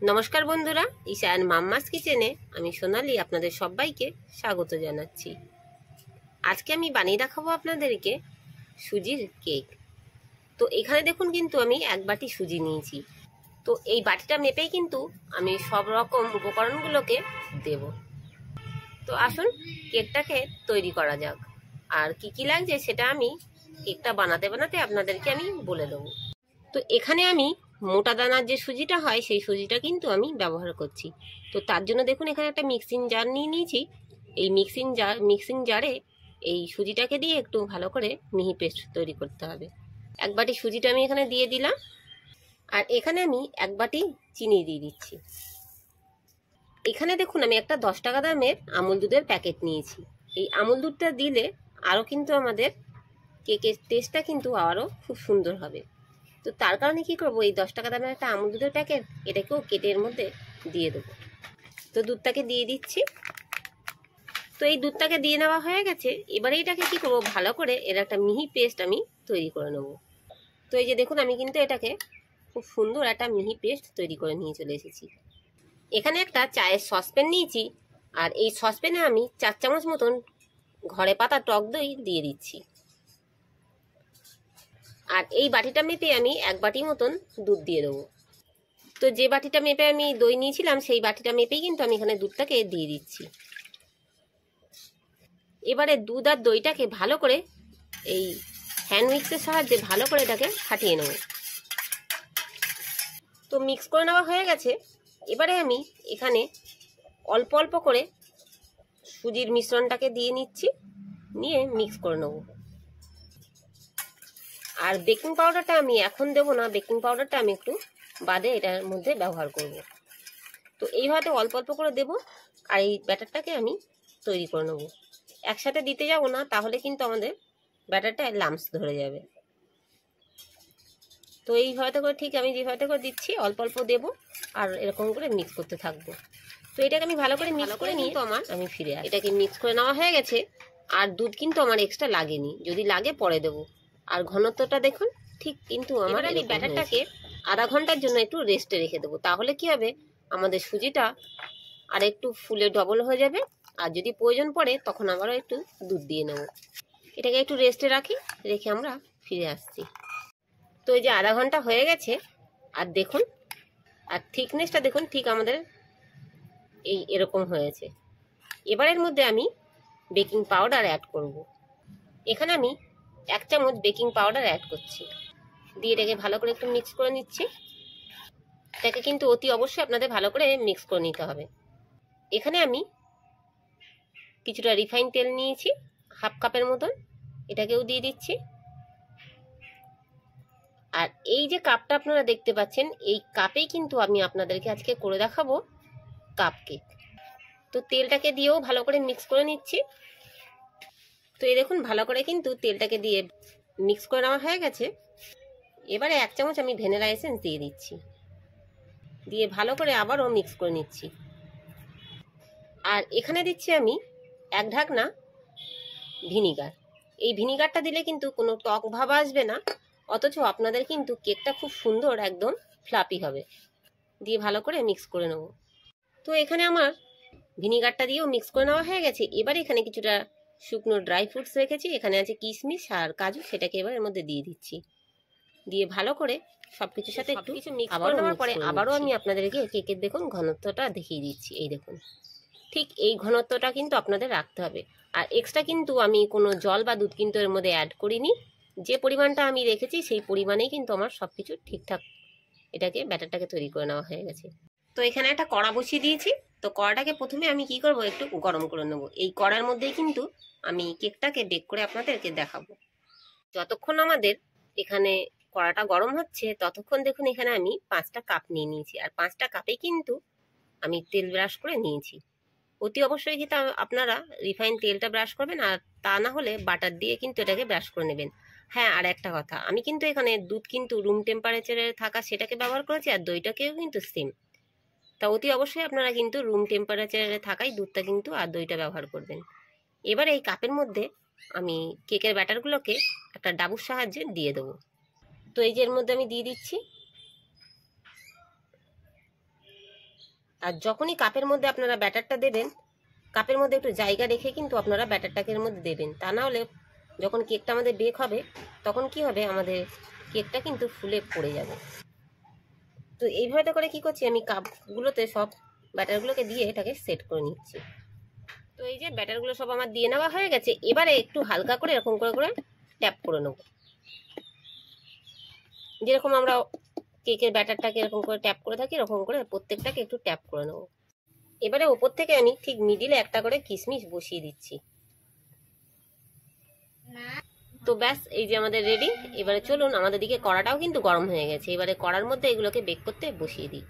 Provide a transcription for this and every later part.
নমস্কার বন্ধুরা, ঈশান মাম্মাস কিচেনে আমি সোনালি আপনাদের সবাইকে স্বাগত জানাচ্ছি। আজকে আমি বানিয়ে দেখাবো আপনাদেরকে সুজির কেক। তো এখানে দেখুন কিন্তু আমি 1 বাটি সুজি নিয়েছি। তো এই বাটিটা মেপেই কিন্তু আমি সব রকম উপকরণগুলোকে দেব। তো আসুন কেকটাকে তৈরি করা যাক। আর কি কি লাগছে সেটা আমি কেকটা বানাতে বানাতে আপনাদেরকে আমি বলে দেবো। তো এখানে আমি মোটা দানার যে সুজিটা হয় সেই সুজিটা কিন্তু আমি ব্যবহার করছি। তো তার জন্য দেখুন এখানে একটা মিক্সিং জার নিয়ে নিয়েছি। এই মিক্সিং জারে এই সুজিটাকে দিয়ে একটু ভালো করে মিহি পেস্ট তৈরি করতে হবে। 1 বাটি সুজিটা আমি এখানে দিয়ে দিলাম। আর এখানে আমি 1 বাটি চিনি দিয়ে দিচ্ছি। এখানে দেখুন আমি একটা 10 টাকা দামের আমুল দুধের প্যাকেট নিয়েছি। এই আমুল দুধটা দিলে আরও কিন্তু আমাদের কেকের টেস্টটা কিন্তু আরও খুব সুন্দর হবে। তো তার কারণে কি করব, এই 10 টাকা দামের একটা আমুল দুধের প্যাকেট এটাকেও কেটে এর মধ্যে দিয়ে দেবো। তো দুধটাকে দিয়ে দিচ্ছি। তো এই দুধটাকে দিয়ে নেওয়া হয়ে গেছে। এবারে এটাকে কি করব, ভালো করে এর একটা মিহি পেস্ট আমি তৈরি করে নেব। তো এই যে দেখুন আমি কিন্তু এটাকে খুব সুন্দর একটা মিহি পেস্ট তৈরি করে নিয়ে চলে এসেছি। এখানে একটা চায়ের সসপ্যান নিয়েছি। আর এই সসপ্যানে আমি 4 চামচ মতন ঘরে পাতা টক দই দিয়ে দিচ্ছি। আর এই বাটিটা মেপে আমি 1 বাটি মতন দুধ দিয়ে দেবো। তো যে বাটিটা মেপে আমি দই নিয়েছিলাম সেই বাটিটা মেপেই কিন্তু আমি এখানে দুধটাকে দিয়ে দিচ্ছি। এবারে দুধ আর দইটাকে ভালো করে এই হ্যান্ড মিক্সের সাহায্যে ভালো করে এটাকে ফাটিয়ে নেব। তো মিক্স করে নেওয়া হয়ে গেছে। এবারে আমি এখানে অল্প অল্প করে সুজির মিশ্রণটাকে দিয়ে নিচ্ছি, নিয়ে মিক্স করে নেব। আর বেকিং পাউডারটা আমি এখন দেবো না, বেকিং পাউডারটা আমি একটু বাদে এটার মধ্যে ব্যবহার করব। তো এইভাবে অল্প অল্প করে দেব। আর এই ব্যাটারটাকে আমি তৈরি করে নেব। একসাথে দিতে যাব না, তাহলে কিন্তু আমাদের ব্যাটারটা লাম্পস ধরে যাবে। তো এইভাবে করে ঠিক আমি যেভাবে করে দিচ্ছি অল্প অল্প দেব আর এরকম করে মিক্স করতে থাকবো। তো এটাকে আমি ভালো করে মিক্স করে নিয়ে আমি ফিরে আসি। এটাকে মিক্স করে নেওয়া হয়ে গেছে। আর দুধ কিন্তু আমার এক্সট্রা লাগেনি, যদি লাগে পরে দেবো। আর ঘনত্বটা দেখুন ঠিক কিন্তু আমার। আমি ব্যাটারটাকে আধা ঘন্টার জন্য একটু রেস্টে রেখে দেবো। তাহলে কি হবে, আমাদের সুজিটা আর একটু ফুলে ডবল হয়ে যাবে। আর যদি প্রয়োজন পড়ে তখন আবারও একটু দুধ দিয়ে নেব। এটাকে একটু রেস্টে রাখি, রেখে আমরা ফিরে আসছি। তো এই যে আধা ঘন্টা হয়ে গেছে। আর দেখুন, আর থিকনেসটা দেখুন ঠিক আমাদের এই এরকম হয়েছে। এবারের মধ্যে আমি বেকিং পাউডার অ্যাড করব। এখানে আমি 1 চামচ বেকিং পাউডার অ্যাড করছি, দিয়ে এটাকে ভালো করে একটু মিক্স করে নিচ্ছি। এটাকে কিন্তু অতি অবশ্যই আপনাদের ভালো করে মিক্স করে নিতে হবে। এখানে আমি কিছুটা রিফাইন তেল নিয়েছি, 1/2 কাপের মতন, এটাকেও দিয়ে দিচ্ছি। আর এই যে কাপটা আপনারা দেখতে পাচ্ছেন, এই কাপেই কিন্তু আমি আপনাদেরকে আজকে করে দেখাবো কাপ কেক। তো তেলটাকে দিয়েও ভালো করে মিক্স করে নিচ্ছি। তো এই দেখুন ভালো করে কিন্তু তেলটাকে দিয়ে মিক্স করে নেওয়া হয়ে গেছে। এবারে 1 চামচ আমি ভ্যানিলা এসেন্স দিয়ে দিচ্ছি, দিয়ে ভালো করে আবারও মিক্স করে নিচ্ছি। আর এখানে দিচ্ছি আমি 1 ঢাকনা ভিনিগার। এই ভিনিগারটা দিলে কিন্তু কোনো টক ভাব আসবে না, অথচ আপনাদের কিন্তু কেকটা খুব সুন্দর একদম ফ্লাপি হবে। দিয়ে ভালো করে মিক্স করে নেব। তো এখানে আমার ভিনিগারটা দিয়েও মিক্স করে নেওয়া হয়ে গেছে। এবার এখানে কিছুটা শুকনো ড্রাই ফ্রুটস রেখেছি, এখানে আছে কিশমিশ আর কাজু, সেটাকে এবার এর মধ্যে দিয়ে দিচ্ছি। দিয়ে ভালো করে সবকিছুর সাথে একটু মিক্স করে নেওয়ার পরে আবারও আমি আপনাদেরকে কেকের দেখুন ঘনত্বটা দেখিয়ে দিচ্ছি। এই দেখুন ঠিক এই ঘনত্বটা কিন্তু আপনাদের রাখতে হবে। আর এক্সট্রা কিন্তু আমি কোনো জল বা দুধ কিন্তু এর মধ্যে অ্যাড করিনি। যে পরিমাণটা আমি রেখেছি সেই পরিমাণেই কিন্তু আমার সব কিছু ঠিকঠাক এটাকে ব্যাটারটাকে তৈরি করে নেওয়া হয়ে গেছে। তো এখানে একটা কড়া বসিয়ে দিয়েছি। তো কড়াটাকে প্রথমে আমি কি করব, একটু গরম করে নেব। এই কড়ার মধ্যেই কিন্তু আমি কেকটাকে বেক করে আপনাদেরকে দেখাবো। যতক্ষণ আমাদের এখানে কড়াটা গরম হচ্ছে ততক্ষণ দেখুন এখানে আমি 5টা কাপ নিয়ে নিয়েছি। আর 5টা কাপে কিন্তু আমি তেল ব্রাশ করে নিয়েছি। অতি অবশ্যই কিন্তু আপনারা রিফাইন তেলটা ব্রাশ করবেন, আর তা না হলে বাটার দিয়ে কিন্তু এটাকে ব্রাশ করে নেবেন। হ্যাঁ, আর একটা কথা, আমি কিন্তু এখানে দুধ কিন্তু রুম টেম্পারেচারে থাকা সেটাকে ব্যবহার করেছি, আর দইটাকেও কিন্তু সেম। তা অতি অবশ্যই আপনারা কিন্তু রুম টেম্পারেচারে থাকাই দুধটা কিন্তু আর দইটা ব্যবহার করবেন। এবার এই কাপের মধ্যে আমি কেকের ব্যাটারগুলোকে একটা ডাবুর সাহায্যে দিয়ে দেবো। তো এই যে এর মধ্যে আমি দিয়ে দিচ্ছি। আর যখনই কাপের মধ্যে আপনারা ব্যাটারটা দেবেন, কাপের মধ্যে একটু জায়গা রেখে কিন্তু আপনারা ব্যাটারটাকে এর মধ্যে দেবেন। তা না হলে যখন কেকটা আমাদের বেক হবে তখন কি হবে, আমাদের কেকটা কিন্তু ফুলে পড়ে যাবে। তো এইভাবে করে কি করছি, আমি কাপগুলোতে সব ব্যাটারগুলোকে দিয়ে এটাকে সেট করে নিচ্ছি। তো এই যে ব্যাটারগুলো সব আমার দিয়ে নেওয়া হয়ে গেছে। এবারে একটু হালকা করে এরকম করে করে ট্যাপ করে নেব। যেরকম আমরা কেকের ব্যাটারটাকে এরকম করে ট্যাপ করে থাকি, এরকম করে প্রত্যেকটাকে একটু ট্যাপ করে নেব। এবারে ওপর থেকে আমি ঠিক মিডিলে একটা করে কিশমিশ বসিয়ে দিচ্ছি। তো ব্যাস, এই যে আমাদের রেডি। এবারে চলুন, আমাদের দিকে কড়াটাও কিন্তু গরম হয়ে গেছে। এবারে কড়ার মধ্যে এগুলোকে বেক করতে বসিয়ে দিই।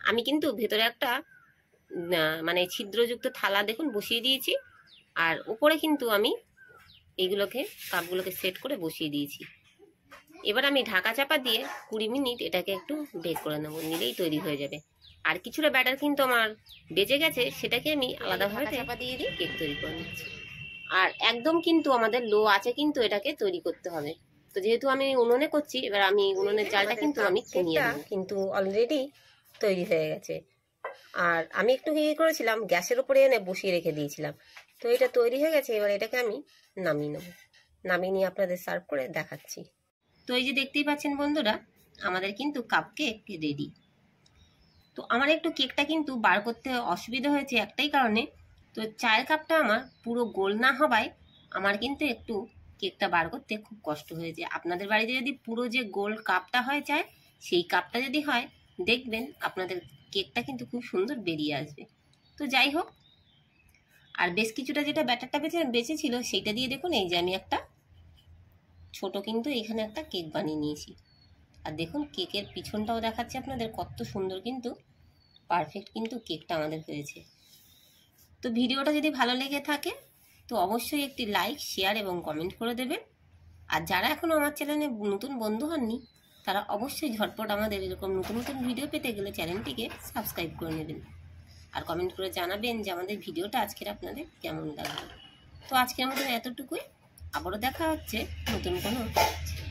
আমি কিন্তু ভেতরে একটা মানে ছিদ্রযুক্ত থালা দেখুন বসিয়ে দিয়েছি, আর উপরে কিন্তু আমি এইগুলোকে কাপগুলোকে সেট করে বসিয়ে দিয়েছি। এবার আমি ঢাকা চাপা দিয়ে 20 মিনিট এটাকে একটু বেক করে নেবো, নিলেই তৈরি হয়ে যাবে। আর কিছুটা ব্যাটার কিন্তু আমার বেঁচে গেছে, সেটাকে আমি আলাদাভাবে চাপা দিয়ে দিই, কেক তৈরি করে নিচ্ছি। আর একদম কিন্তু আমাদের লো আছে কিন্তু এটাকে তৈরি করতে হবে। তো যেহেতু আমি উনুনে করছি, এবার আমি উনুনের জালটা কিন্তু আমি কমিয়ে দেবো। কিন্তু অলরেডি তৈরি হয়ে গেছে। আর আমি একটু কি করেছিলাম, গ্যাসের উপরে এনে বসিয়ে রেখে দিয়েছিলাম। তো এটা তৈরি হয়ে গেছে। এবার এটাকে আমি নামিয়ে নেব। নামিয়ে নিয়ে আপনাদের সার্ভ করে দেখাচ্ছি। তো এই যে দেখতেই পাচ্ছেন বন্ধুরা, আমাদের কিন্তু কাপ কেক রেডি। তো আমার একটু কেকটা কিন্তু বার করতে অসুবিধা হয়েছে একটাই কারণে, তো চায়ের কাপটা আমার পুরো গোল না হওয়ায় আমার কিন্তু একটু কেকটা বার করতে খুব কষ্ট হয়েছে। আপনাদের বাড়িতে যদি পুরো যে গোল কাপটা হয় চায়, সেই কাপটা যদি হয়, দেখবেন আপনাদের কেকটা কিন্তু খুব সুন্দর বেরিয়ে আসবে। তো যাই হোক, আর বেশ কিছুটা যেটা ব্যাটারটা বেঁচেছিল সেইটা দিয়ে দেখুন, এই যে আমি একটা ছোট কিন্তু এখানে একটা কেক বানিয়ে নিয়েছি। আর দেখুন কেকের পিছনটাও দেখাচ্ছি আপনাদের, কত সুন্দর কিন্তু পারফেক্ট কিন্তু কেকটা আমাদের হয়েছে। তো ভিডিওটা যদি ভালো লেগে থাকে তো অবশ্যই একটি লাইক, শেয়ার এবং কমেন্ট করে দেবেন। আর যারা এখনও আমার চ্যানেলে নতুন বন্ধু হননি, তারা অবশ্যই ঝটপট আমাদের এরকম নতুন নতুন ভিডিও পেতে গেলে চ্যানেলটিকে সাবস্ক্রাইব করে নেবেন। আর কমেন্ট করে জানাবেন যে আমাদের ভিডিওটা আজকের আপনাদের কেমন লাগলো। তো আজকের মতন এতটুকুই, আবারও দেখা হচ্ছে নতুন কোনো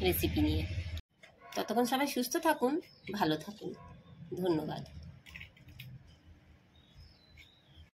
রেসিপি নিয়ে। ততক্ষণ সবাই সুস্থ থাকুন, ভালো থাকুন। ধন্যবাদ।